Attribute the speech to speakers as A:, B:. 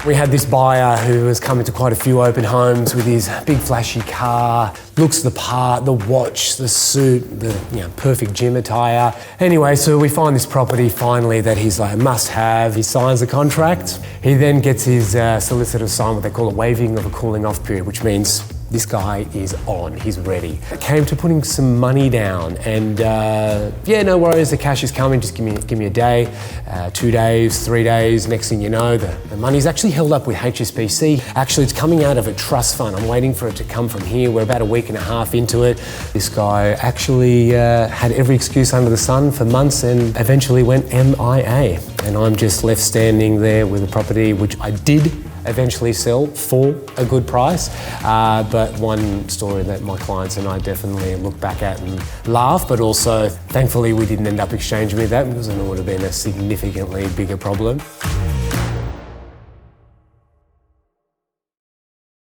A: We had this buyer who was coming to quite a few open homes with his big flashy car, looks the part, the watch, the suit, the perfect gym attire. Anyway, so we find this property finally that he's like a must-have. He signs the contract. He then gets his solicitor to sign what they call a waiving of a cooling off period, which means this guy is on, he's ready. It came to putting some money down and no worries, the cash is coming, just give me a day, 2 days, 3 days, next thing you know, the money's actually held up with HSBC. Actually, it's coming out of a trust fund. I'm waiting for it to come from here. We're about a week and a half into it. This guy actually had every excuse under the sun for months and eventually went MIA. And I'm just left standing there with a property which I did eventually sell for a good price, but one story that my clients and I definitely look back at and laugh, but also thankfully we didn't end up exchanging with that because it would have been a significantly bigger problem.